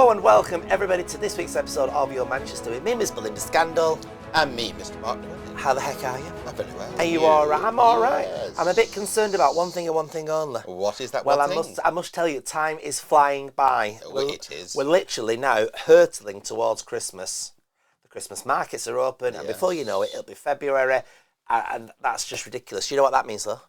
Hello and welcome everybody to this week's episode of Your Manchester with me, Miss Belinda Scandal. And me, Mr. Mark. How the heck are you? I'm very well. Are you alright? I'm alright. Yes. I'm a bit concerned about one thing and one thing only. What is that Well, one thing? I must tell you, time is flying by. It is. We're literally now hurtling towards Christmas. The Christmas markets are open, and before you know it, it'll be February, and that's just ridiculous. You know what that means, though?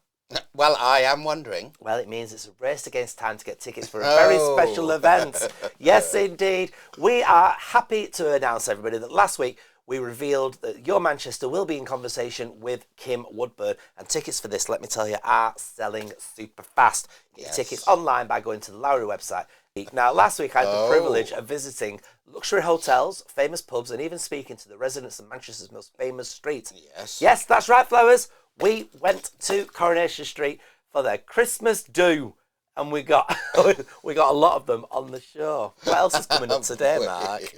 Well, I am wondering. Well, it means it's a race against time to get tickets for a very special event. Yes, indeed. We are happy to announce, everybody, that last week we revealed that Your Manchester will be in conversation with Kim Woodburn. And tickets for this, let me tell you, are selling super fast. Get your tickets online by going to the Lowry website. Now, last week I had the privilege of visiting luxury hotels, famous pubs, and even speaking to the residents of Manchester's most famous street. Yes, that's right, Flowers. We went to Coronation Street for their Christmas do, and we got a lot of them on the show. What else is coming up today, Mark?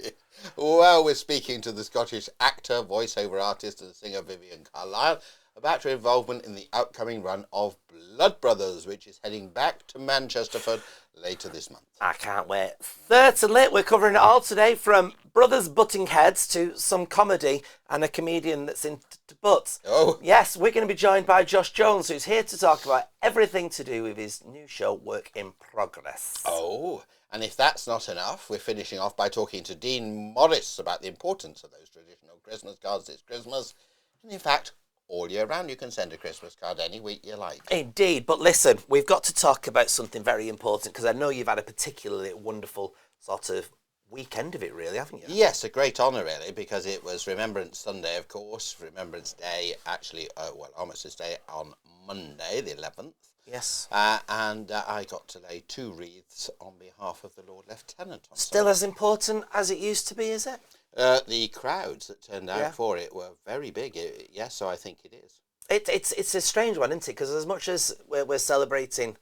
Well, we're speaking to the Scottish actor, voiceover artist and singer Vivienne Carlyle about her involvement in the upcoming run of Blood Brothers, which is heading back to Manchester for later this month. I can't wait. Certainly, we're covering it all today, from brothers butting heads to some comedy and a comedian that's into butts. Oh. Yes, we're going to be joined by Josh Jones, who's here to talk about everything to do with his new show, Work in Progress. Oh, and if that's not enough, we're finishing off by talking to Dean Morris about the importance of those traditional Christmas cards this Christmas. And in fact, all year round, you can send a Christmas card any week you like. Indeed, but listen, we've got to talk about something very important, because I know you've had a particularly wonderful sort of weekend of it, really, haven't you? Yes, a great honour, really, because it was Remembrance Sunday, of course, Remembrance Day, actually, Armistice Day on Monday, the 11th. Yes. And I got to lay 2 wreaths on behalf of the Lord Lieutenant. Still as important as it used to be, is it? The crowds that turned out for it were very big. Yes, so I think it is. It's a strange one, isn't it? Because as much as we're celebrating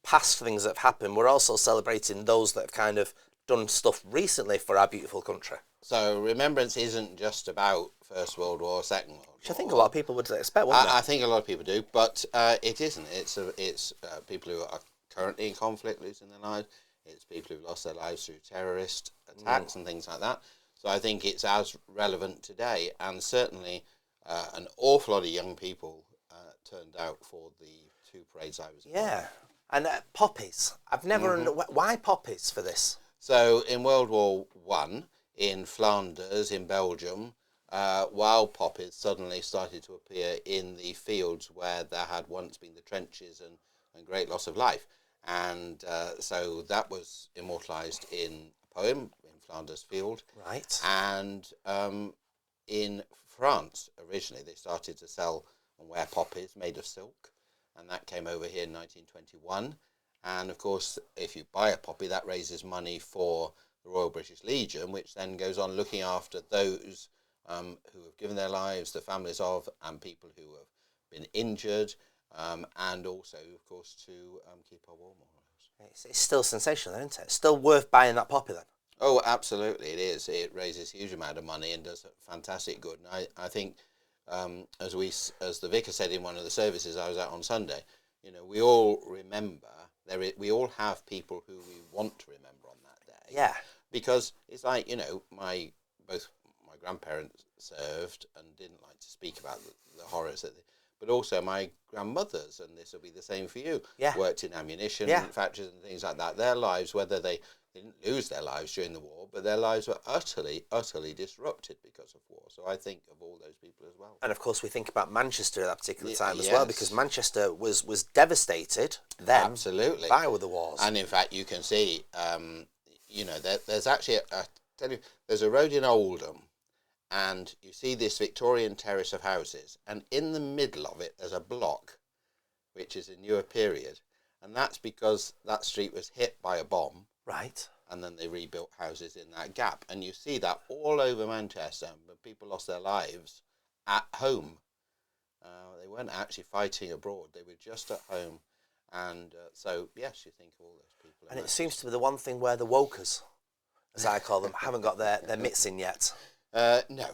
past things that have happened, we're also celebrating those that have kind of done stuff recently for our beautiful country. So remembrance isn't just about First World War, Second World War. Which I think a lot of people would expect, wouldn't they? I think a lot of people do, but it isn't. It's people who are currently in conflict losing their lives. It's people who've lost their lives through terrorist attacks and things like that. So I think it's as relevant today, and certainly an awful lot of young people turned out for the 2 parades I was involved in. Yeah, and poppies. I've never understood why poppies for this. So in World War I, in Flanders, in Belgium, wild poppies suddenly started to appear in the fields where there had once been the trenches and great loss of life. And so that was immortalised in a poem, Flanders Field. Right. And in France, originally, they started to sell and wear poppies made of silk. And that came over here in 1921. And, of course, if you buy a poppy, that raises money for the Royal British Legion, which then goes on looking after those who have given their lives, the families of, and people who have been injured, and also, of course, to keep our war morals. It's still sensational, isn't it? It's still worth buying that poppy, then. Oh, absolutely, it is. It raises a huge amount of money and does fantastic good. And I think, as the vicar said in one of the services I was at on Sunday, you know, we all remember, we all have people who we want to remember on that day. Yeah. Because it's like, you know, both my grandparents served and didn't like to speak about the horrors but also my grandmothers, and this will be the same for you, worked in ammunition factories and things like that. Their lives, whether they didn't lose their lives during the war, but their lives were utterly, utterly disrupted because of war. So I think of all those people as well. And of course, we think about Manchester at that particular time as well, because Manchester was devastated then by all the wars. And in fact, you can see, you know, there's actually, there's a road in Oldham, and you see this Victorian terrace of houses, and in the middle of it, there's a block, which is a newer period. And that's because that street was hit by a bomb. Right. And then they rebuilt houses in that gap. And you see that all over Manchester, but people lost their lives at home. They weren't actually fighting abroad. They were just at home. And so, yes, you think of all those people. And it seems to be the one thing where the wokers, as I call them, haven't got their mitts in yet. No,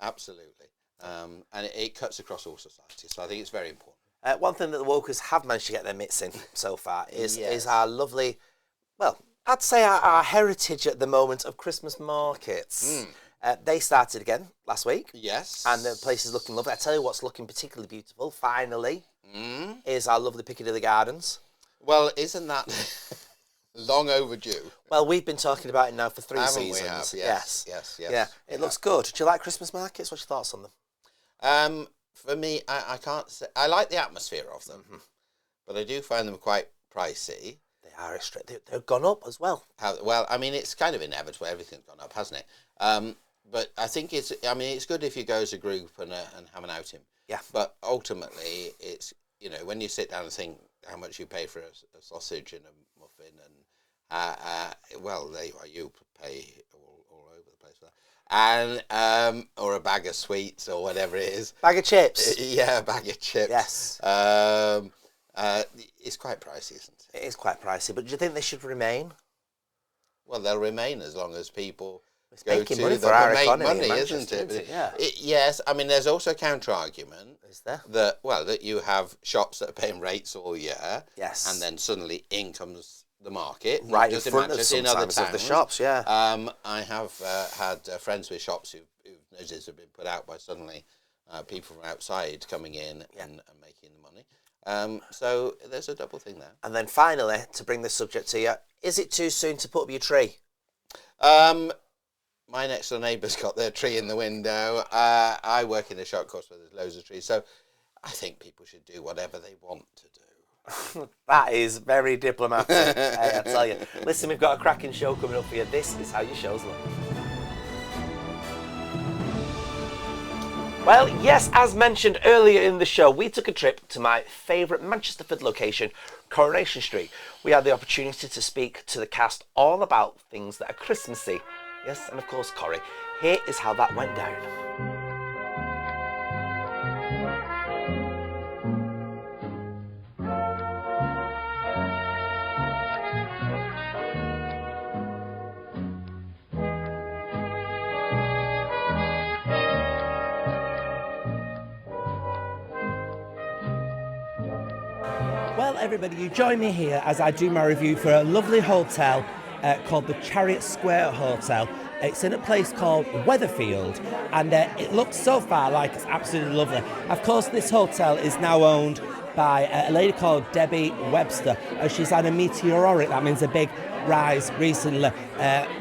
absolutely. And it cuts across all societies. So I think it's very important. One thing that the Wokers have managed to get their mitts in so far is our lovely, well, I'd say our heritage at the moment of Christmas markets. They started again last week. Yes. And the place is looking lovely. I tell you what's looking particularly beautiful, finally, is our lovely Piccadilly Gardens. Well, isn't that long overdue? Well, we've been talking about it now for 3 Haven't seasons. we have? Yes. Yeah, it looks good. Do you like Christmas markets? What's your thoughts on them? For me, I can't say... I like the atmosphere of them, but I do find them quite pricey. They are they've gone up as well. Well, I mean, it's kind of inevitable. Everything's gone up, hasn't it? But I think it's good if you go as a group and have an outing. Yeah. But ultimately, it's, when you sit down and think how much you pay for a sausage and a muffin and, well, there you are, you pay all over the place for that. And, or a bag of sweets or whatever it is. Bag of chips. Yeah, a bag of chips. Yes. It's quite pricey, isn't it? It is quite pricey, but do you think they should remain? Well, they'll remain as long as people It's go making to money them. for our They make economy money, in isn't Manchester, it? Yeah. Yes, I mean, there's also a counter-argument. Is there? That you have shops that are paying rates all year. Yes. And then suddenly in comes the market. Right in just front of Manchester, in other sometimes of the towns. shops, yeah. I have had friends with shops whose notices have been put out by suddenly people from outside coming in and making the money. So there's a double thing there. And then finally, to bring this subject to you, is it too soon to put up your tree? My next door neighbour's got their tree in the window. I work in a shop, of course, where there's loads of trees. So I think people should do whatever they want to do. That is very diplomatic, I tell you. Listen, we've got a cracking show coming up for you. This is how your shows look. Well, yes, as mentioned earlier in the show, we took a trip to my favourite Manchesterford location, Coronation Street. We had the opportunity to speak to the cast all about things that are Christmassy. Yes, and of course, Corrie. Here is how that went down. Well, everybody, you join me here as I do my review for a lovely hotel called the Chariot Square Hotel. It's in a place called Weatherfield, and it looks so far like it's absolutely lovely. Of course, this hotel is now owned by a lady called Debbie Webster. She's had a meteoric, that means a big rise recently,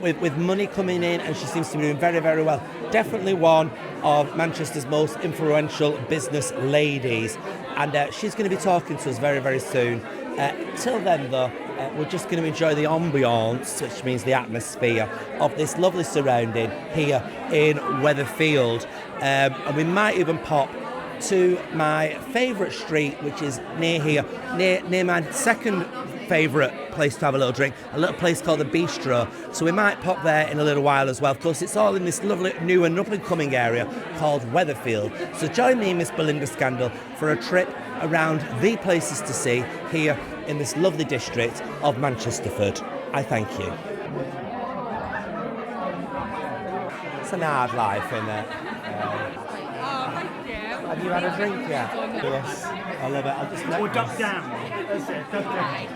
with money coming in, and she seems to be doing very, very well. Definitely one of Manchester's most influential business ladies, and she's going to be talking to us very, very soon. Till then, though, we're just going to enjoy the ambiance, which means the atmosphere of this lovely surrounding here in Weatherfield. And we might even pop to my favourite street, which is near here, near my second favourite place to have a little drink, a little place called the Bistro. So we might pop there in a little while as well. Of course, it's all in this lovely new and up-and-coming area called Weatherfield. So join me, Miss Belinda Scandal, for a trip around the places to see here in this lovely district of Manchesterford. I thank you. It's an hard life, isn't it? Thank you. Have you had a drink yet? Yes, I love it. I'll just Or duck down. That's it, duck down.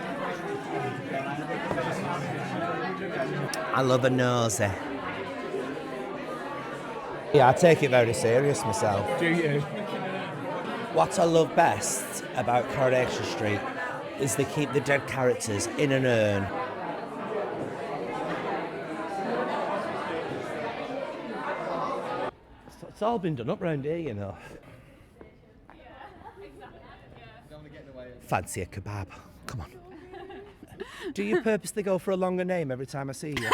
I love a nosy. Yeah, I take it very serious myself. Do you? What I love best about Coronation Street is they keep the dead characters in an urn. It's all been done up round here, you know. Fancy a kebab. Come on. Do you purposely go for a longer name every time I see you?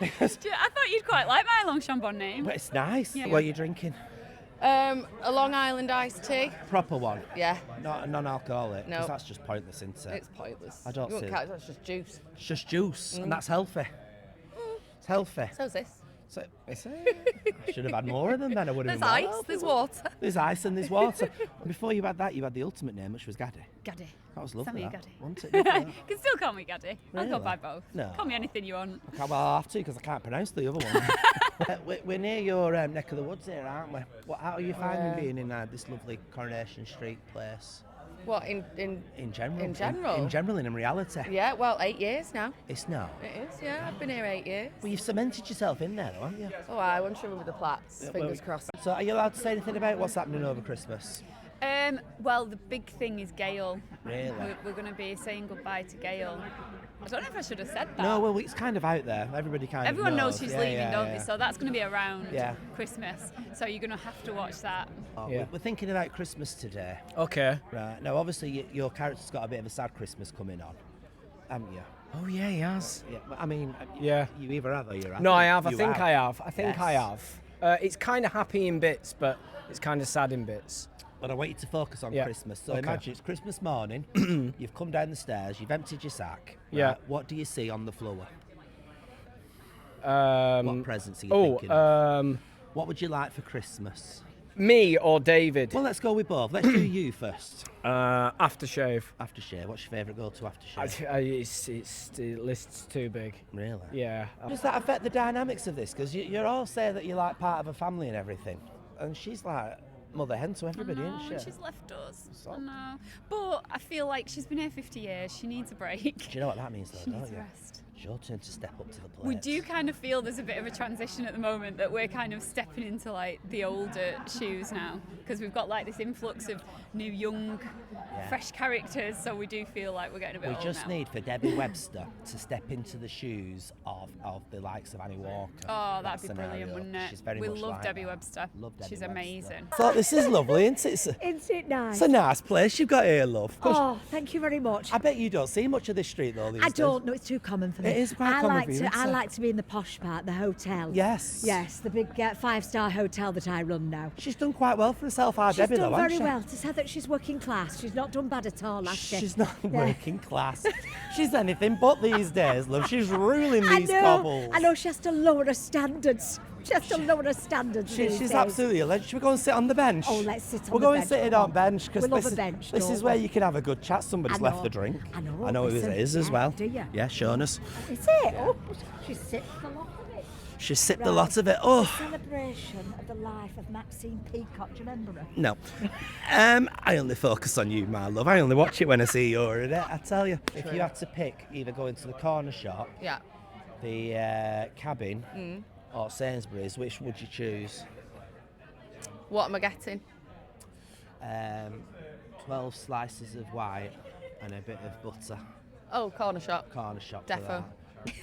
Because I thought you'd quite like my Longchambon name. but it's nice. Yeah. What are you drinking? A Long Island iced tea. Proper one? Yeah, Not a non-alcoholic? No. Because that's just pointless, isn't it? it's pointless. I don't You won't see catch, that's just juice. It's just juice, and that's healthy. It's healthy. So's this. So, I should have had more of them then. I would have There's been ice, there's water. There's ice and there's water. And before you had that, you had the ultimate name, which was Gaddy. Gaddy. That was lovely. Send me a That, Gaddy. wasn't it? Lovely, that. You can still call me Gaddy. I'll Really? go by both. No. Call me anything you want. Okay, well, I'll have to because I can't pronounce the other one. We're near your neck of the woods here, aren't we? How are you finding being in this lovely Coronation Street place? What, in general. In general? In general, in reality. Yeah, well, 8 years now. It's not. It is, yeah. I've been here 8 years. Well, you've cemented yourself in there, though, haven't you? Oh, I'm sure with the plats. Fingers crossed. So, are you allowed to say anything about what's happening over Christmas? Well, the big thing is Gail. Really? We're going to be saying goodbye to Gail. I don't know if I should have said that. No, well, it's kind of out there. Everybody kind Everyone of knows she's leaving, don't they? yeah. So that's going to be around Yeah. Christmas. So you're going to have to watch that. Oh, Yeah. We're thinking about Christmas today. Okay. Right. Now, obviously, your character's got a bit of a sad Christmas coming on, haven't you? Oh yeah, he has. Yeah. I mean, Yeah. you either have or you're No, I have. I You think I have. I think Yes. I have. It's kind of happy in bits, but it's kind of sad in bits. But I want you to focus on Yeah. Christmas. So Okay. imagine it's Christmas morning, you've come down the stairs, you've emptied your sack. Yeah. Right, what do you see on the floor? Um, What presents are you thinking of? What would you like for Christmas? Me or David? Well, let's go with both. Let's do you first. Aftershave. Aftershave. What's your favourite go-to aftershave? It's the list's too big. Really? Yeah. Does that affect the dynamics of this? Because you're all saying that you're like part of a family and everything. And she's like mother hen to everybody, No, isn't she? she's left us. I know. But I feel like she's been here 50 years. She needs a break. Do you know what that means, though, She don't needs you? rest. It's your turn to step up to the plate. We do kind of feel there's a bit of a transition at the moment, that we're kind of stepping into like the older shoes now, because we've got like this influx of new, young, fresh characters. So we do feel like we're getting a bit We old just now. need for Debbie Webster to step into the shoes of the likes of Annie Walker. Oh, That that'd be brilliant, scenario. wouldn't it? She's very We much love like Debbie that. Webster. Love Debbie She's Webster. amazing. I thought this is lovely, isn't it? Isn't it nice? It's a nice place you've got here, love. Of course, Oh, thank you very much. I bet you don't see much of this street though these I days. don't know, it's too common for me. It is quite I common like for you, to. isn't I it? like to be in the posh part, the hotel. Yes. Yes, the big 5-star hotel that I run now. She's done quite well for herself, our She's Debbie, done though, very hasn't she? well. To say that she's working class, she's not done bad at all last year. She's not Yeah. working class. She's anything but these days, love. She's ruling I these know. cobbles. I know she has to lower her standards. She has to lower her standards. these She's days. absolutely a legend. Should we go and sit on the bench? Oh, let's sit on We'll the go bench, and sit it come on on. bench because We love this a is bench, this don't is where we? you can have a good chat. Somebody's I left know. the drink. I know. I know who Listen, it is as yeah, well. do you? Yeah, showing us. Is it? Oh, she sipped a lot of it. She sipped a Right. lot of it. A Oh, celebration of the life of Maxine Peacock. Do you remember her? no. I only focus on you, my love. I only watch it when I see you're in it. I tell you, if you had to pick either going to the corner shop, Yeah. the cabin, or Sainsbury's, which would you choose? What am I getting? 12 slices of white and a bit of butter. Oh, corner shop. Corner shop. for Defo. that.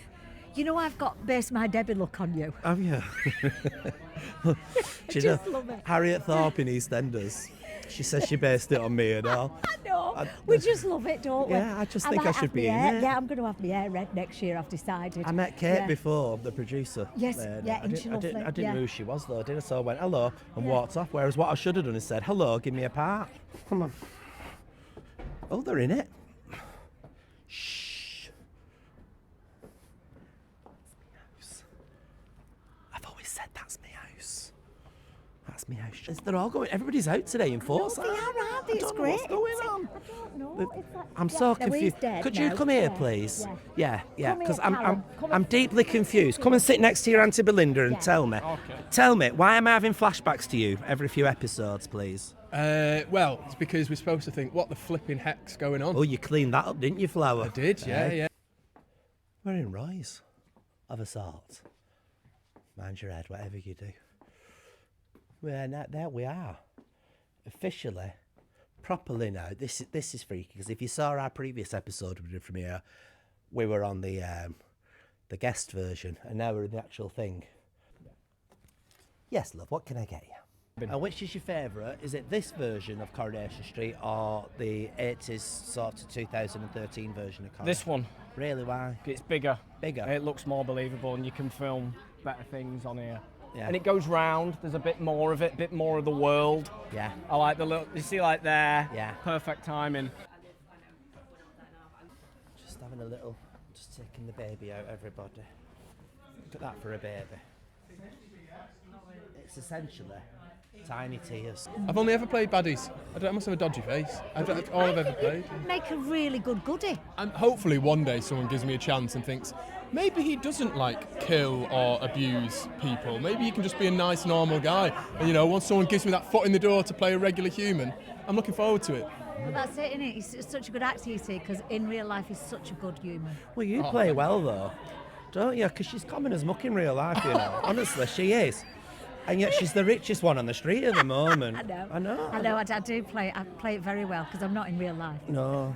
You know, I've got Base My Debbie look on you. Have you? Do you just know, love it. Harriet Thorpe in EastEnders, she says she based it on me and all. I know. We just love it, don't we? Yeah, I just think I might should have be my in hair- it. Yeah, I'm going to have my hair red next year, I've decided. I met Kate Yeah. before, the producer. Yes, there. yeah, I isn't she didn't, lovely? I didn't Yeah. know who she was though, did I? So I went hello and Yeah. walked off. Whereas what I should have done is said, hello, give me a part. Come on. Oh, they're in it. Shh. I've always said that's my house. That's my house. They're all going. Everybody's out today in force. They are, aren't they? I It's don't know great. what's going isn't it? on. I don't know. It's like, I'm yeah, so no, he's confused. dead Could you now. come here, Yeah, please? yeah. Yeah, Come because here, Callum. Come I'm and- deeply confused. Come and sit next to your Auntie Belinda and Yeah. tell me. Tell me, why am I having flashbacks to you every few episodes, please? Well, it's because we're supposed to think, what the flipping heck's going on? Oh, you cleaned that up, didn't you, Flower? I did, yeah, yeah. We're in Roy's, of a sort. Mind your head, whatever you do. There we are. Officially, properly now. This is freaky, because if you saw our previous episode we did from here, we were on the guest version, and now we're in the actual thing. Yes, love, what can I get you? And which is your favourite? Is it this version of Coronation Street or the 80s sort of 2013 version of Coronation? This one. Really, why? It's bigger. Bigger? It looks more believable, and you can film better things on here. Yeah. And it goes round. There's a bit more of it, a bit more of the world. Yeah. I like the little. You see, like there. Yeah. Perfect timing. Just having a little, just taking the baby out, everybody. Look at that for a baby. It's essentially tiny tears. I've only ever played baddies. I must have a dodgy face. That's all I've ever played. Make a really good goodie. And hopefully one day someone gives me a chance and thinks, maybe he doesn't like kill or abuse people. Maybe he can just be a nice, normal guy. And once someone gives me that foot in the door to play a regular human, I'm looking forward to it. Well, that's it, isn't it? He's such a good actor, you see, because in real life he's such a good human. Well, you play well, though, don't you? Because she's common as muck in real life, you know. Honestly, she is. And yet she's the richest one on the street at the moment. I know. I do play. I play it very well because I'm not in real life. No.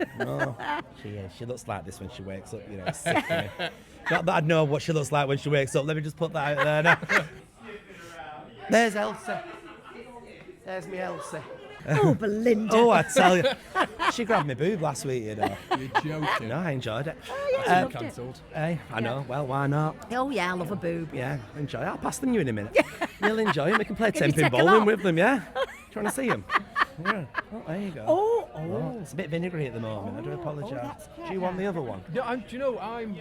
She is. She looks like this when she wakes up, you know. It's sick, isn't it? Not that I know what she looks like when she wakes up. Let me just put that out there now. There's Elsie. There's me Elsie. Oh, Belinda. Oh, I tell you. She grabbed me boob last week, you know. You're joking. No, I enjoyed it. Oh, yeah, loved it. Cancelled. Hey, I know. Well, why not? Oh, yeah, I love a boob. Yeah, enjoy it. I'll pass them you in a minute. You'll enjoy them. We can play Can you 10-pin take 'em bowling off? with them, yeah? Do you want to see them? Yeah. Oh, there you go. Oh. It's a bit vinegary at the moment. I do apologise. that's Do you want the other one? No, do you know, I'm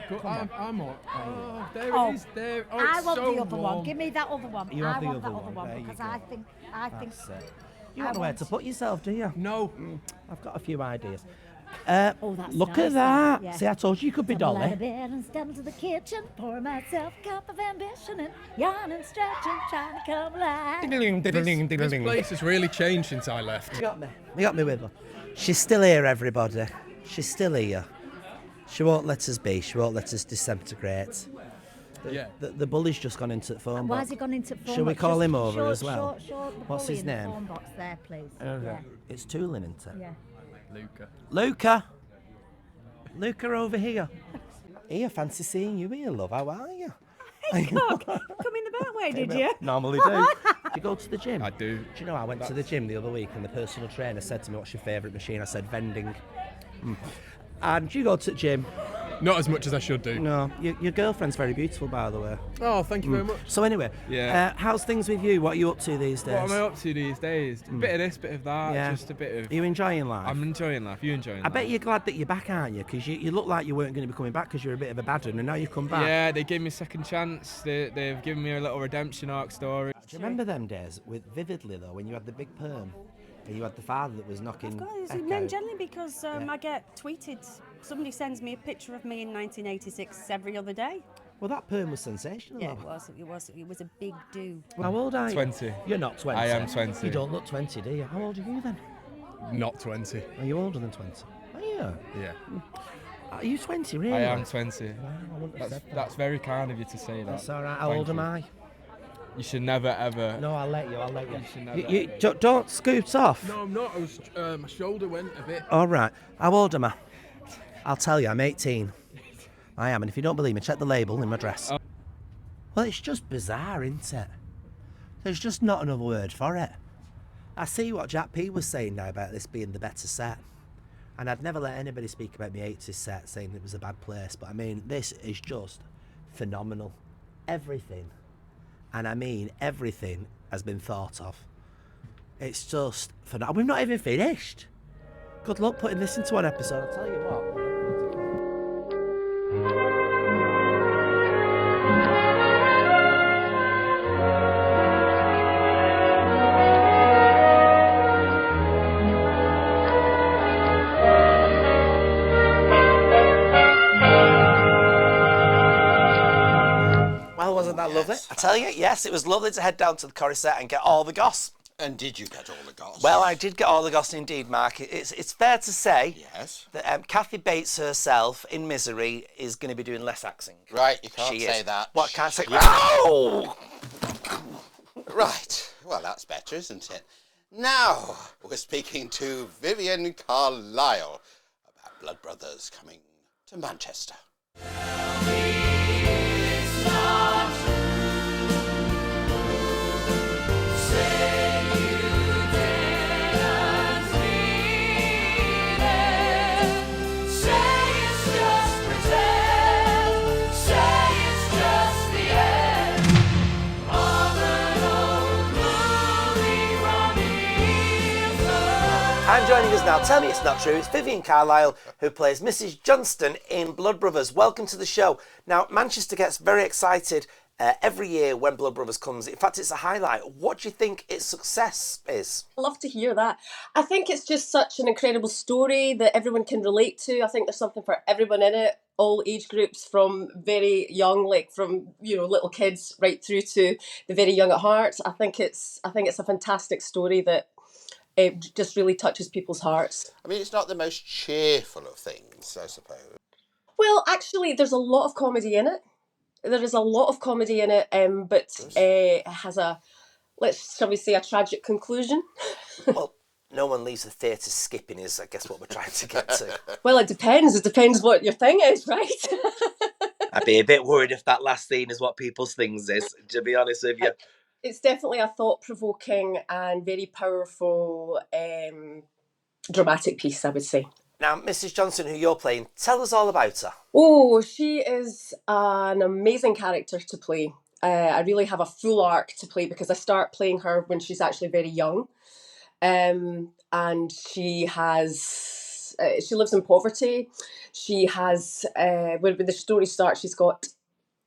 on. Oh, there Oh, it is. There. Oh, I it's want so the other warm. one. Give me that other one. You I have the want other that other one. one There you because go. I think. That's it. You don't know where to put yourself, do you? No. I've got a few ideas. Oh, that's Look nice, at that. yeah. See, I told you you could be Tumble out of Dolly. bed and step into the kitchen, pour myself a cup of ambition and yawn and stretch and try to come alive. Diddling, diddling, This diddling. place has really changed since I left. You got me with her. She's still here, everybody. She's still here. She won't let us be. She won't let us disintegrate. Yeah. The bully's just gone into the phone Why box. has he gone into phone Shall we box? call Just him over show- as well? show the What's bully his in the name? phone box there, please. It's Toolin, isn't it? Yeah. Luca over here. Here, fancy seeing you here, love. How are you? Come in the back way, did you? Normally do. Do you go to the gym? I do. Do you know, I went to the gym the other week and the personal trainer said to me, what's your favourite machine? I said, vending. And do you go to the gym? Not as much as I should do. No. Your girlfriend's very beautiful, by the way. Oh, thank you very much. So anyway, Yeah. how's things with you? What are you up to these days? What am I up to these days? A bit of this, bit of that, Yeah. just a bit of... Are you enjoying life? I'm enjoying life. You enjoying life? I bet you're glad that you're back, aren't you? Because you look like you weren't going to be coming back because you're a bit of a bad one, and now you've come back. Yeah, they gave me a second chance. They've given me a little redemption arc story. Do you remember them days vividly, though, when you had the big perm and you had the father that was knocking Echo? No, generally because I get tweeted. Somebody sends me a picture of me in 1986 every other day. Well, that perm was sensational. Yeah, though. it was a big do. How old are you? 20. You're not 20. I am 20. You don't look 20, do you? How old are you then? Not 20. Are you older than 20? Are you? Yeah. Are you 20, really? I am 20. Wow, I wouldn't have said that. That's very kind of you to say that. That's all right. How Thank old am you. I? You should never ever. No, I'll let you. You should never You ever. don't scoot off. No, I'm not. I was. My shoulder went a bit. All right. How old am I? I'll tell you, I'm 18. I am, and if you don't believe me, check the label in my dress. Well, it's just bizarre, isn't it? There's just not another word for it. I see what Jack P was saying now about this being the better set. And I'd never let anybody speak about my 80s set saying it was a bad place, but I mean, this is just phenomenal. Everything, and I mean everything, has been thought of. It's just phenomenal. We've not even finished. Good luck putting this into one episode, I'll tell you what. Well, wasn't that lovely? I tell you, yes, it was lovely to head down to the Coronation and get all the goss. And did you get all the goss? Well, I did get all the goss indeed, Mark. It's fair to say Yes. that Kathy Bates herself, in Misery, is going to be doing less acting. Right, you can't She say is. that. What can't say? Yeah. Ow! Right. Well, that's better, isn't it? Now, we're speaking to Vivienne Carlyle about Blood Brothers coming to Manchester. And joining us now, tell me it's not true, it's Vivienne Carlyle, who plays Mrs. Johnston in Blood Brothers. Welcome to the show. Now, Manchester gets very excited every year when Blood Brothers comes. In fact, it's a highlight. What do you think its success is? I love to hear that. I think it's just such an incredible story that everyone can relate to. I think there's something for everyone in it, all age groups, from very young, like from little kids right through to the very young at heart. I think it's a fantastic story that it just really touches people's hearts. I mean, it's not the most cheerful of things, I suppose. Well, actually, there's a lot of comedy in it. There is a lot of comedy in it, but it has shall we say, a tragic conclusion. Well, no one leaves the theatre skipping is, I guess, what we're trying to get to. Well, it depends. It depends what your thing is, right? I'd be a bit worried if that last scene is what people's things is, to be honest with you. It's definitely a thought-provoking and very powerful dramatic piece, I would say. Now, Mrs. Johnson, who you're playing, tell us all about her. Oh, she is an amazing character to play. I really have a full arc to play because I start playing her when she's actually very young. And she has, she lives in poverty. She has, when the story starts, she's got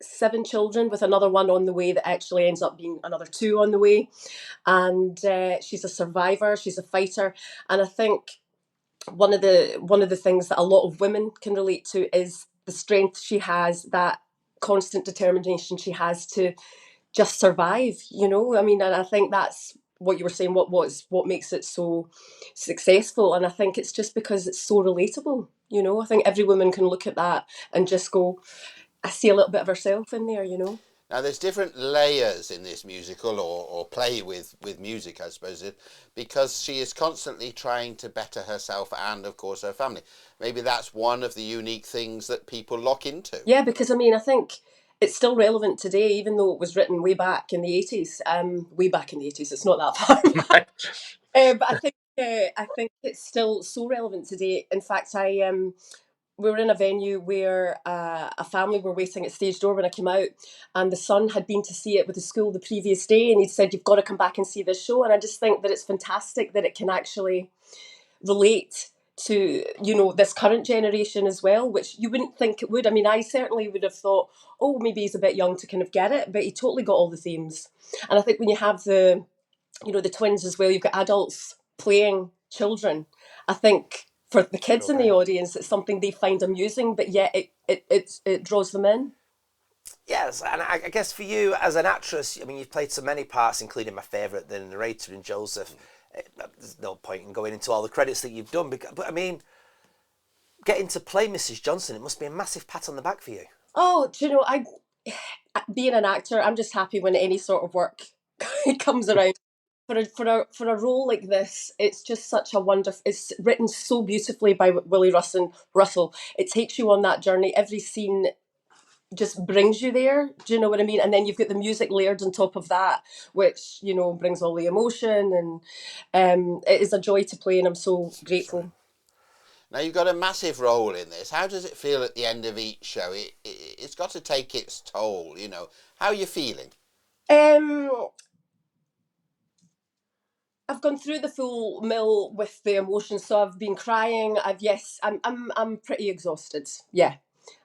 7 children with another one on the way that actually ends up being another 2 on the way. And she's a survivor, she's a fighter. And I think one of the things that a lot of women can relate to is the strength she has, that constant determination she has to just survive, you know. I mean, and I think that's what you were saying, what makes it so successful. And I think it's just because it's so relatable, you know. I think every woman can look at that and just go, I see a little bit of herself in there, you know. Now, there's different layers in this musical, or play with music, I suppose, because she is constantly trying to better herself and, of course, her family. Maybe that's one of the unique things that people lock into. Yeah, because, I mean, I think it's still relevant today, even though it was written way back in the 80s. Way back in the 80s, it's not that far back. But I think it's still so relevant today. In fact, we were in a venue where a family were waiting at stage door when I came out, and the son had been to see it with the school the previous day, and he said, you've got to come back and see this show. And I just think that it's fantastic that it can actually relate to, you know, this current generation as well, which you wouldn't think it would. I mean, I certainly would have thought, oh, maybe he's a bit young to kind of get it, but he totally got all the themes. And I think when you have the twins as well, you've got adults playing children. I think for the kids in the audience, it's something they find amusing, but yet it draws them in. Yes, and I guess for you as an actress, I mean, you've played so many parts, including my favourite, the narrator in Joseph. There's no point in going into all the credits that you've done, but I mean, getting to play Mrs. Johnson, it must be a massive pat on the back for you. Oh, do you know, being an actor, I'm just happy when any sort of work comes around. For a role like this, it's just such a wonderful. It's written so beautifully by Willie Russell. It takes you on that journey. Every scene just brings you there. Do you know what I mean? And then you've got the music layered on top of that, which, you know, brings all the emotion. And it is a joy to play, and I'm so grateful. Now, you've got a massive role in this. How does it feel at the end of each show? It's got to take its toll, you know. How are you feeling? I've gone through the full mill with the emotions, so I've been crying. I'm pretty exhausted. Yeah,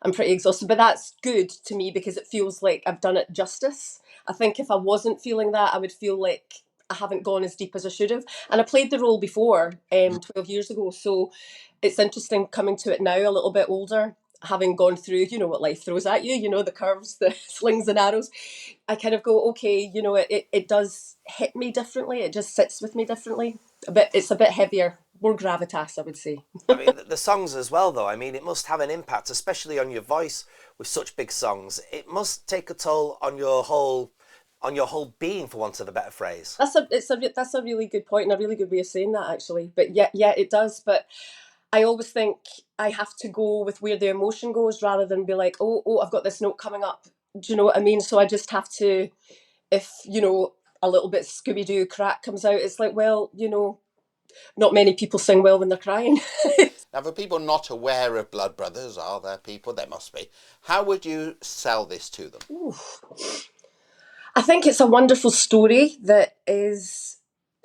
I'm pretty exhausted, but that's good to me because it feels like I've done it justice. I think if I wasn't feeling that, I would feel like I haven't gone as deep as I should have. And I played the role before, 12 years ago, so it's interesting coming to it now a little bit older, having gone through, you know, what life throws at you, you know, the curves, the slings and arrows. I kind of go, okay, you know, it does hit me differently. It just sits with me differently. It's a bit heavier, more gravitas, I would say. I mean, the songs as well, though. I mean, it must have an impact, especially on your voice with such big songs. It must take a toll on your whole being, for want of a better phrase. That's a really good point and a really good way of saying that, actually. But yeah, it does. But I always think I have to go with where the emotion goes rather than be like, oh, I've got this note coming up. Do you know what I mean? So I just have to, if, you know, a little bit Scooby-Doo crack comes out, it's like, well, you know, not many people sing well when they're crying. Now, for people not aware of Blood Brothers, are there people? There must be. How would you sell this to them? Ooh. I think it's a wonderful story that is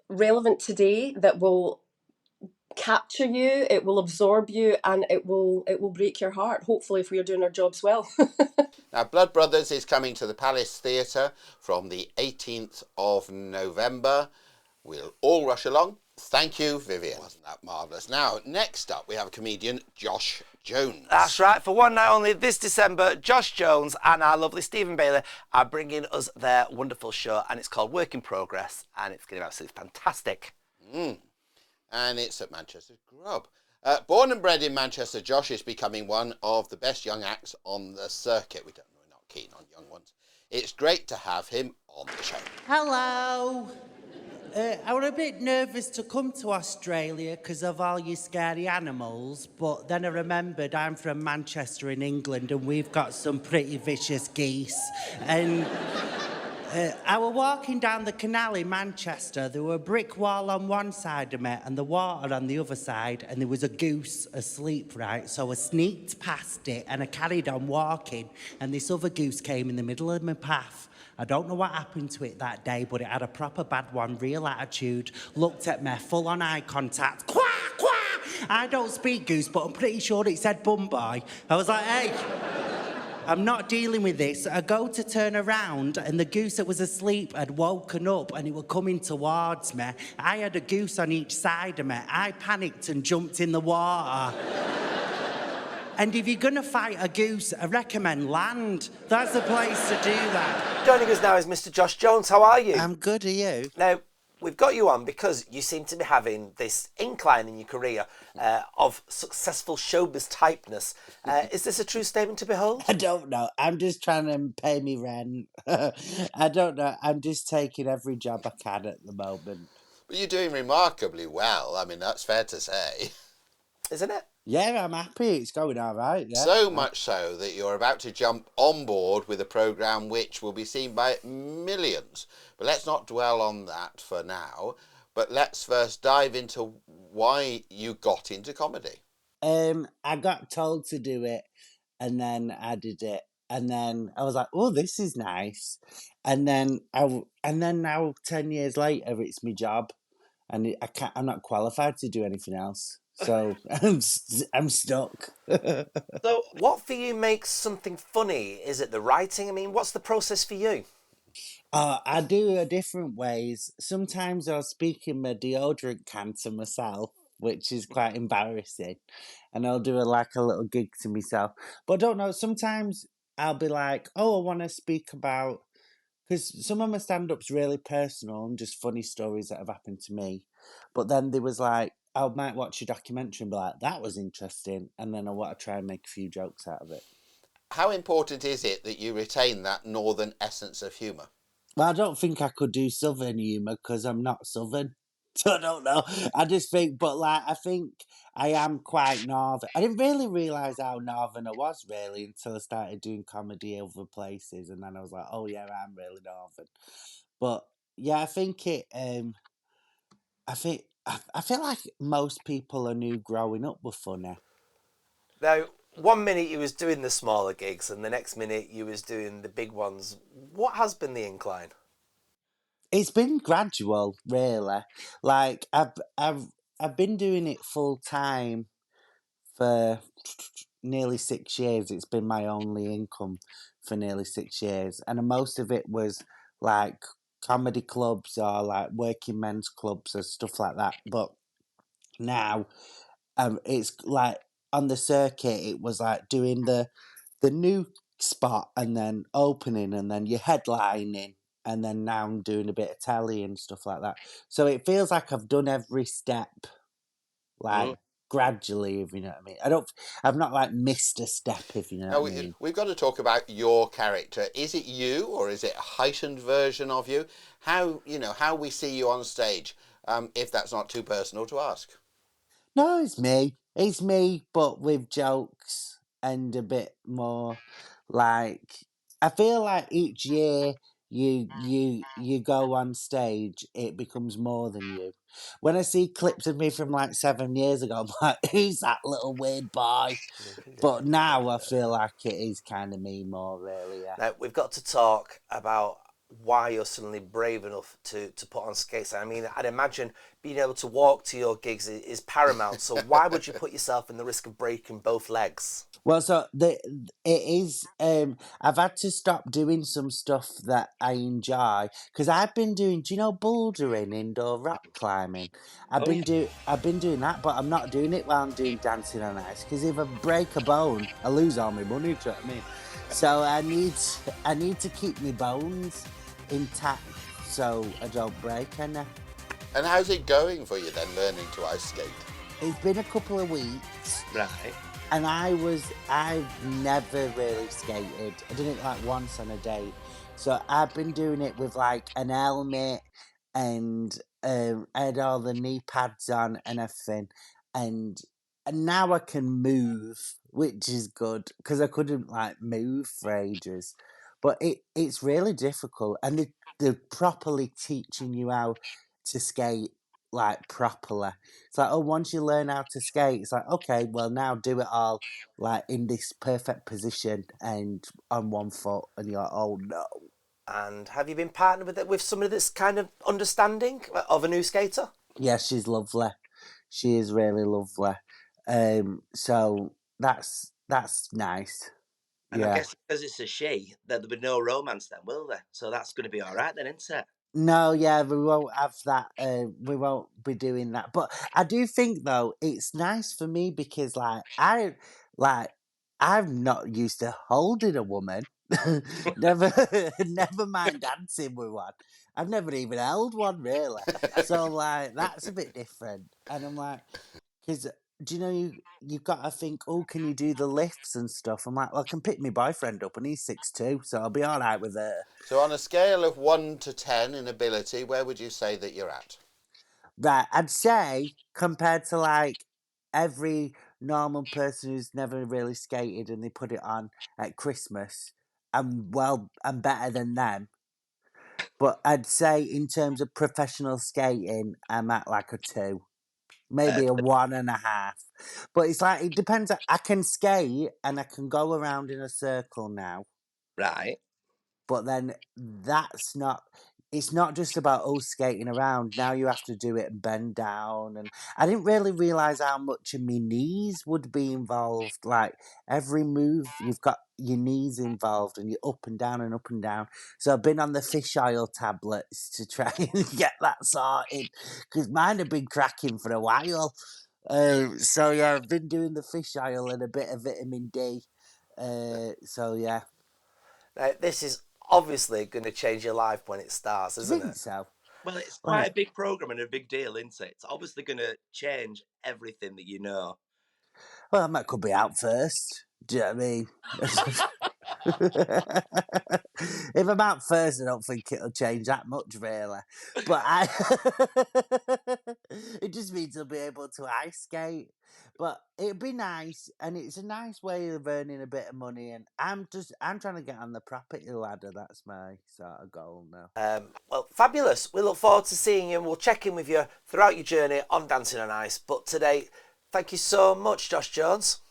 relevant today, that will capture you, it will absorb you, and it will break your heart, hopefully, if we are doing our jobs well. Now, Blood Brothers is coming to the Palace Theatre from the 18th of November. We'll all rush along. Thank you, Vivienne. Wasn't that marvellous? Now, next up, we have comedian Josh Jones. That's right. For one night only this December, Josh Jones and our lovely Stephen Bailey are bringing us their wonderful show, and it's called Work in Progress, and it's going to be absolutely fantastic. and it's at Manchester Grub. Born and bred in Manchester, Josh is becoming one of the best young acts on the circuit. We're not keen on young ones. It's great to have him on the show. Hello. I was a bit nervous to come to Australia because of all your scary animals, but then I remembered I'm from Manchester in England and we've got some pretty vicious geese. And I was walking down the canal in Manchester. There were a brick wall on one side of me and the water on the other side, and there was a goose asleep, right? So I sneaked past it and I carried on walking, and this other goose came in the middle of my path. I don't know what happened to it that day, but it had a proper bad one, real attitude, looked at me, full on eye contact, quack, quack! I don't speak goose, but I'm pretty sure it said bum boy. I was like, hey, I'm not dealing with this. I go to turn around and the goose that was asleep had woken up and it was coming towards me. I had a goose on each side of me. I panicked and jumped in the water. And if you're going to fight a goose, I recommend land. That's the place to do that. Joining us now is Mr. Josh Jones. How are you? I'm good, are you? Now, we've got you on because you seem to be having this incline in your career of successful showbiz typeness. Is this a true statement to behold? I don't know. I'm just trying to pay me rent. I don't know. I'm just taking every job I can at the moment. But you're doing remarkably well. I mean, that's fair to say. Isn't it? Yeah, I'm happy. It's going all right. Yeah. So much so that you're about to jump on board with a programme which will be seen by millions. But let's not dwell on that for now. But let's first dive into why you got into comedy. I got told to do it, and then I did it, and then I was like, "Oh, this is nice," and then now 10 years later, it's my job, and I'm not qualified to do anything else. So I'm stuck. So what for you makes something funny? Is it the writing? I mean, what's the process for you? I do it different ways. Sometimes I'll speak in my deodorant can to myself, which is quite embarrassing. And I'll do a little gig to myself. But I don't know, sometimes I'll be like, oh, I want to speak about... Because some of my stand-up's really personal and just funny stories that have happened to me. But then there was like, I might watch a documentary and be like, that was interesting. And then I want to try and make a few jokes out of it. How important is it that you retain that northern essence of humour? Well, I don't think I could do Southern humour because I'm not Southern. So I don't know. I just think, but like, I think I am quite Northern. I didn't really realise how Northern I was really until I started doing comedy over places. And then I was like, oh yeah, I'm really Northern. But yeah, I think it, I feel like most people I knew growing up were funny. Now, 1 minute you was doing the smaller gigs and the next minute you was doing the big ones. What has been the incline? It's been gradual, really. Like I've been doing it full time for nearly 6 years. It's been my only income for nearly 6 years, and most of it was like comedy clubs or like working men's clubs or stuff like that. But now, it's like on the circuit. It was like doing the new spot and then opening and then you're headlining. And then now I'm doing a bit of telly and stuff like that. So it feels like I've done every step, like gradually, if you know what I mean. I've not like missed a step, if you know what I mean. We've got to talk about your character. Is it you or is it a heightened version of you? How we see you on stage, if that's not too personal to ask. No, it's me. It's me, but with jokes and a bit more like... I feel like each year... You go on stage, it becomes more than you. When I see clips of me from like 7 years ago, I'm like, who's that little weird boy? But now I feel like it is kind of me more, really, yeah. Now, we've got to talk about why you're suddenly brave enough to put on skates. I mean, I'd imagine being able to walk to your gigs is paramount. So why would you put yourself in the risk of breaking both legs? Well, so it is. I've had to stop doing some stuff that I enjoy because I've been doing. Do you know bouldering, indoor rock climbing? I've been doing that, but I'm not doing it while I'm doing dancing on ice because if I break a bone, I lose all my money. Do you know what I mean? So I need to keep my bones intact so I don't break any. And how's it going for you then, learning to ice skate? It's been a couple of weeks. Right. And I've never really skated. I did it like once on a date. So I've been doing it with like an helmet and I had all the knee pads on and everything. And now I can move, which is good because I couldn't like move for ages. But it's really difficult. And they're properly teaching you how to skate like properly. It's like, oh, once you learn how to skate, it's like, okay, well now do it all like in this perfect position and on one foot, and you're like, oh no. And have you been partnered with somebody that's kind of understanding of a new skater? Yeah, she's lovely. She is really lovely. So that's nice. And Yeah. I guess because it's a she, there'll be no romance then, will there? So that's going to be all right then, isn't it? No, yeah, we won't have that. We won't be doing that. But I do think though it's nice for me because I'm not used to holding a woman. Never mind dancing with one. I've never even held one really. So like that's a bit different. And I'm like, because do you know you've got to think, oh, can you do the lifts and stuff? I'm like, well, I can pick my boyfriend up and he's 6'2", so I'll be all right with her. So on a scale of 1 to 10 in ability, where would you say that you're at? Right, I'd say compared to like every normal person who's never really skated and they put it on at Christmas, I'm better than them. But I'd say in terms of professional skating, I'm at like a 2. Maybe a 1.5. But it's like, it depends. I can skate and I can go around in a circle now. Right. But then it's not just about us skating around. Now you have to do it and bend down. And I didn't really realise how much of my knees would be involved. Like every move, you've got your knees involved and you're up and down and up and down. So I've been on the fish oil tablets to try and get that sorted because mine have been cracking for a while. So yeah, I've been doing the fish oil and a bit of vitamin D. So yeah. Now, this is obviously going to change your life when it starts, isn't I think it? so. Well, it's quite a big program and a big deal, isn't it? It's obviously going to change everything that you know. Well, that could be out first. Do you know what I mean? If I'm out first, I don't think it'll change that much, really. But it just means I'll be able to ice skate. But it'd be nice, and it's a nice way of earning a bit of money. And I'm trying to get on the property ladder. That's my sort of goal now. Well, fabulous. We look forward to seeing you and we'll check in with you throughout your journey on Dancing on Ice. But today, thank you so much, Josh Jones.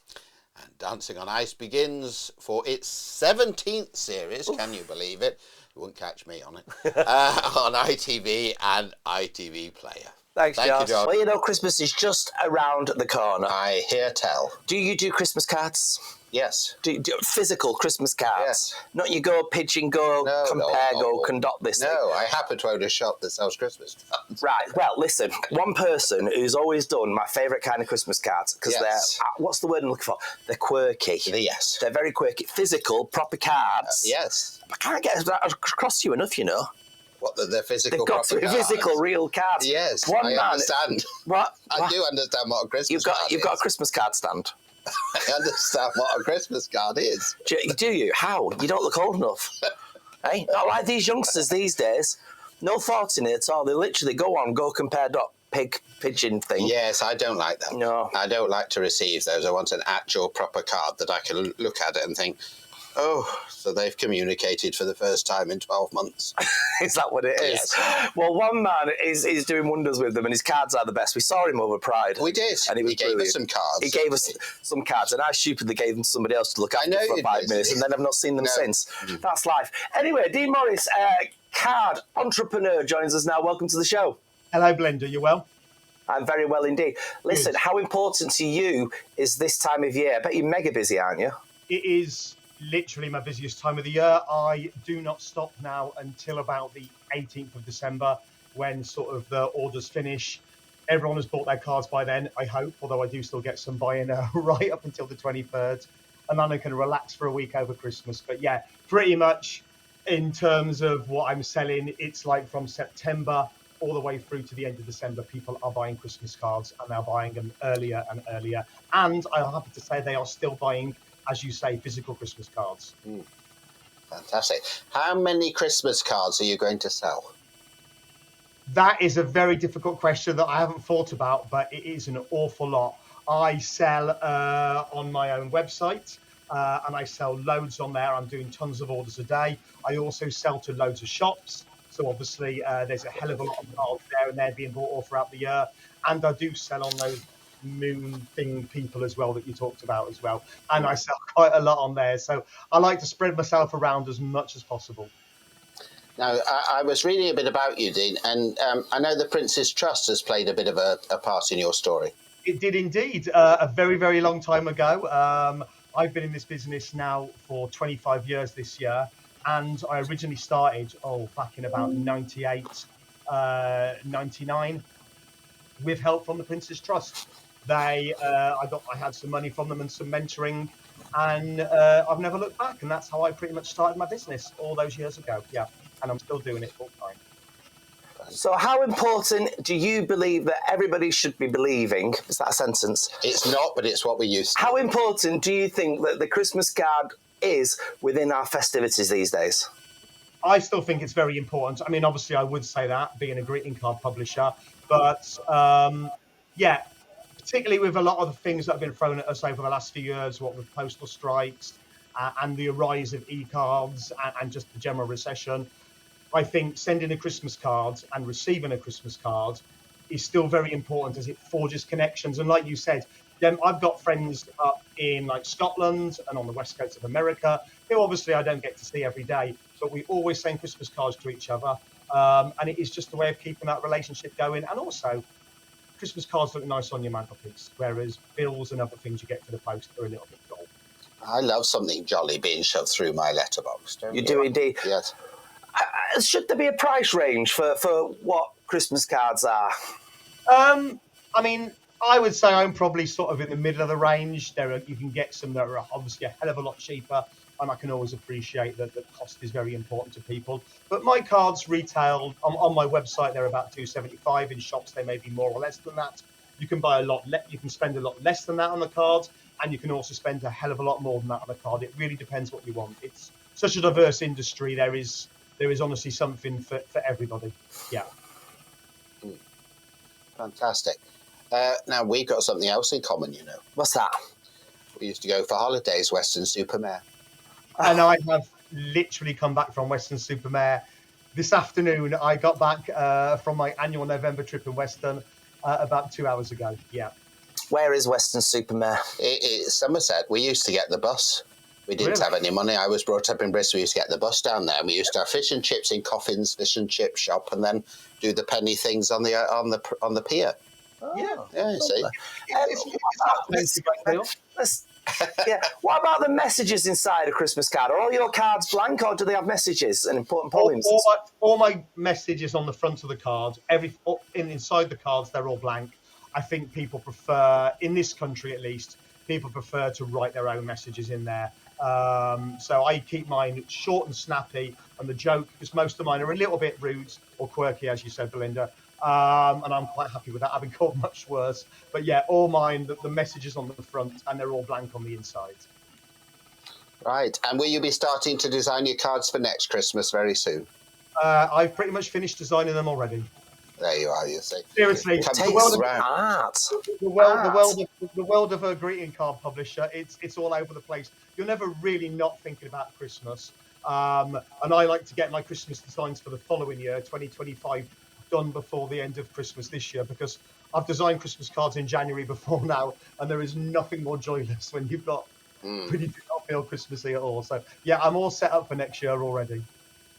And Dancing on Ice begins for its 17th series. Oof. Can you believe it? You wouldn't catch me on it. On ITV and ITV Player. Thank you, Josh. John. Well, you know, Christmas is just around the corner. I hear tell. Do you do Christmas cards? Yes. Do physical Christmas cards? Yes. Not you go pigeon, go compare, go conduct this thing. No, I happen to own a shop that sells Christmas cards. Right, well, listen, one person who's always done my favourite kind of Christmas cards, because they're, what's the word I'm looking for? They're quirky. Yes. They're very quirky. Physical, proper cards. Yes. I can't get that across to you enough, you know. What, they're physical? They've got to be physical, real cards. Yes, I understand. What? I do understand what a Christmas card is. You've got a Christmas card stand. I understand what a Christmas card is. Do you? How? You don't look old enough. Hey, not like these youngsters these days. No thought in it at all. They literally go compare pigeon thing. Yes, I don't like them. No. I don't like to receive those. I want an actual proper card that I can look at it and think, oh, so they've communicated for the first time in 12 months. Is that what it is? Yes. Well, one man is doing wonders with them, and his cards are the best. We saw him over Pride. We did. And he gave us some cards. He gave us some cards, and I stupidly gave them to somebody else to look after for 5 minutes, and then I've not seen them since. That's life. Anyway, Dean Morris, card entrepreneur, joins us now. Welcome to the show. Hello, Belinda. You well? I'm very well indeed. Listen, how important to you is this time of year? I bet you're mega busy, aren't you? It is literally my busiest time of the year. I do not stop now until about the 18th of December when sort of the orders finish. Everyone has bought their cards by then, I hope, although I do still get some buy-in right up until the 23rd. And then I can relax for a week over Christmas. But yeah, pretty much in terms of what I'm selling, it's like from September all the way through to the end of December, people are buying Christmas cards, and they're buying them earlier and earlier. And I'm happy to say they are still buying, as you say, physical Christmas cards. Fantastic. How many Christmas cards are you going to sell? That is a very difficult question that I haven't thought about, but it is an awful lot. I sell on my own website, and I sell loads on there. I'm doing tons of orders a day. I also sell to loads of shops. So obviously there's a hell of a lot of cards there, and they're being bought all throughout the year. And I do sell on those moon thing people as well that you talked about as well. And I sell quite a lot on there. So I like to spread myself around as much as possible. Now, I was reading a bit about you, Dean, and I know the Prince's Trust has played a bit of a part in your story. It did indeed. A very, very long time ago. I've been in this business now for 25 years this year, and I originally started, back in about 98, 99, with help from the Prince's Trust. I had some money from them and some mentoring, and I've never looked back, and that's how I pretty much started my business all those years ago. Yeah, and I'm still doing it full time. So how important do you believe that everybody should be believing? Is that a sentence? It's not, but it's what we used to. How important do you think that the Christmas card is within our festivities these days? I still think it's very important. I mean, obviously, I would say that, being a greeting card publisher. But, yeah, particularly with a lot of the things that have been thrown at us over the last few years, what with postal strikes and the rise of e-cards and just the general recession, I think sending a Christmas card and receiving a Christmas card is still very important as it forges connections. And like you said, I've got friends up in like Scotland and on the west coast of America, who obviously I don't get to see every day, but we always send Christmas cards to each other. And it is just a way of keeping that relationship going. And also, Christmas cards look nice on your mantelpiece, whereas bills and other things you get for the post are a little bit dull. I love something jolly being shoved through my letterbox. You do indeed. Yes. Should there be a price range for what Christmas cards are? I mean, I would say I'm probably sort of in the middle of the range. You can get some that are obviously a hell of a lot cheaper, and I can always appreciate that the cost is very important to people. But my cards retail on my website, they're about $2.75. In shops, they may be more or less than that. You can buy a lot. You can spend a lot less than that on the card, and you can also spend a hell of a lot more than that on the card. It really depends what you want. It's such a diverse industry. There is honestly something for everybody. Yeah. Fantastic. Now, we've got something else in common, you know. What's that? We used to go for holidays, Weston-super-Mare. And I have literally come back from Weston-super-Mare. This afternoon, I got back from my annual November trip in Weston about 2 hours ago. Yeah. Where is Weston-super-Mare? It's Somerset. We used to get the bus. We didn't have any money. I was brought up in Bristol. We used to get the bus down there. And we used to have fish and chips in Coffin's fish and chip shop, and then do the penny things on the pier. Oh, yeah, you see. What about the messages inside a Christmas card? Are all your cards blank, or do they have messages and important poems? All my messages on the front of the card, inside the cards, they're all blank. I think people prefer, in this country at least, people prefer to write their own messages in there. So I keep mine short and snappy, and the joke, because most of mine are a little bit rude or quirky, as you said, Belinda. And I'm quite happy with that. I've been called much worse. But yeah, all mine, the messages on the front, and they're all blank on the inside. Right. And will you be starting to design your cards for next Christmas very soon? I've pretty much finished designing them already. There you are, you see. Seriously, the world of a greeting card publisher, it's all over the place. You're never really not thinking about Christmas. And I like to get my Christmas designs for the following year, 2025, done before the end of Christmas this year, because I've designed Christmas cards in January before now, and there is nothing more joyless when you've got when you do not feel Christmassy at all. So yeah, I'm all set up for next year already.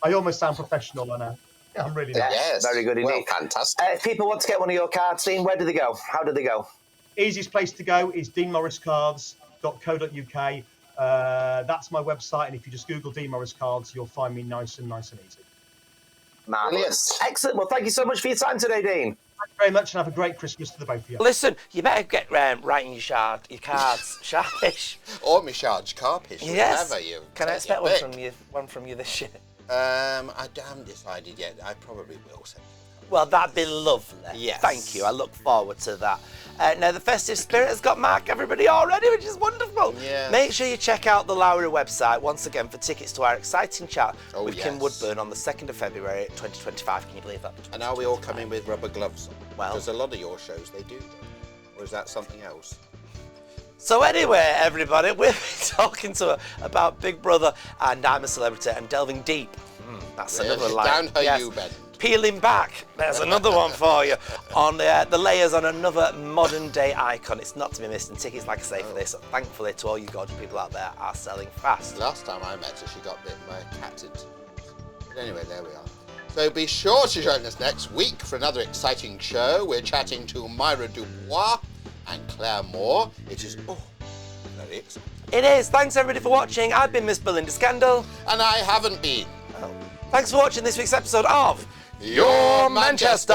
I almost sound professional, I know. Yeah, I'm really nice. Yes, very good indeed. Well, fantastic. If people want to get one of your cards, Dean, where do they go? How do they go? Easiest place to go is deanmorriscards.co.uk. That's my website, and if you just Google Dean Morris Cards, you'll find me nice and easy. Marvellous. Excellent. Well, thank you so much for your time today, Dean. Thank you very much, and have a great Christmas to the both of you. Listen, you better get writing your cards sharpish. Or my charge carpish. Yes. Whatever you Can I expect one from you this year? I haven't decided yet. I probably will send you. Well, that'd be lovely. Yes. Thank you. I look forward to that. Now, the festive spirit has got Mark everybody already, which is wonderful. Yes. Make sure you check out the Lowry website once again for tickets to our exciting chat with Kim Woodburn on the 2nd of February 2025. Can you believe that? And are we all coming with rubber gloves on? Well, because a lot of your shows, they do. Or is that something else? So anyway, everybody, we've been talking about Big Brother and I'm a Celebrity and delving deep. That's Really? another line. Down her you bend. Peeling back. There's another one for you. On the layers on another modern day icon. It's not to be missed. And tickets, like I say, for this, thankfully to all you gorgeous people out there, are selling fast. Last time I met her, she got bitten by a cat. But anyway, there we are. So be sure to join us next week for another exciting show. We're chatting to Myra Dubois and Claire Moore. It is very exciting. It is. Thanks everybody for watching. I've been Miss Belinda Scandal. And I haven't been. Thanks for watching this week's episode of Your Manchester.